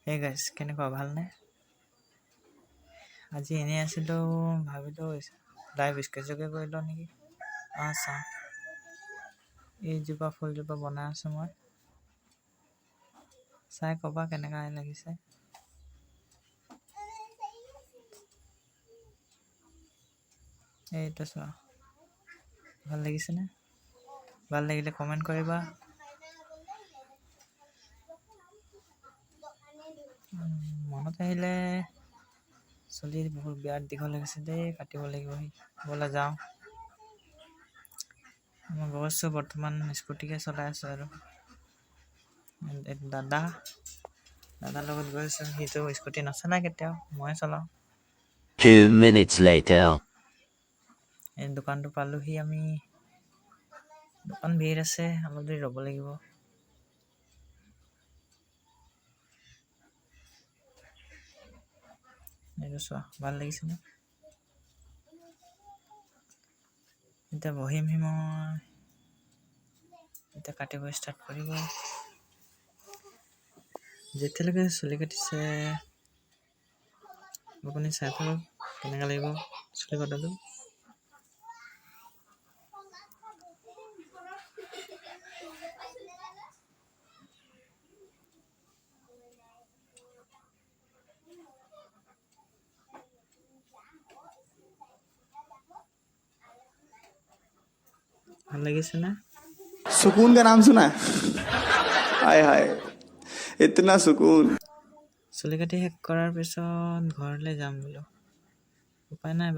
হে গাইছ কেনেকুৱা ভালনে? আজি এনেই আছিলোঁ ভাবিলোঁ লাইভ স্কেচকে কৰি লওঁ নেকি। চাওঁ এইজোপা ফুলজোপা বনাই আছোঁ মই, চাই ক'বা কেনেকুৱা লাগিছে। এইটো চোৱা, ভাল লাগিছেনে? ভাল লাগিলে কমেণ্ট কৰিবা। মনত আহিলে চুলি বহুত বিৰাট দীঘল লাগিছে দেই, কাটিব লাগিব। ব'লা যাওঁ। মই গৈছোঁ বৰ্তমান স্কুটিকে চলাই আছোঁ আৰু দাদাৰ লগত গৈছোঁ। সিটো স্কুটি নচলায় কেতিয়াও, ময়ে চলাওঁ। 2 minutes later. এই দোকানটো পালোহি আমি। দোকান ভিৰ আছে, অলপ দেৰি ৰ'ব লাগিব। এইটো চোৱা, ভাল লাগিছেনে? এতিয়া বহিমহি মই। এতিয়া কাটিব ষ্টাৰ্ট কৰিব। যেতিয়ালৈকে চুলি কাটিছে আপুনি চাই থাকক কেনেকুৱা লাগিব চুলি কটাটো। ভাল লাগিছে না? सुकून का नाम सुना है? हाय हाय इतना सुकून। চুলি কাটি শেষ কৰাৰ পিছত ঘৰলৈ যাম বোলো, উপায় নাই।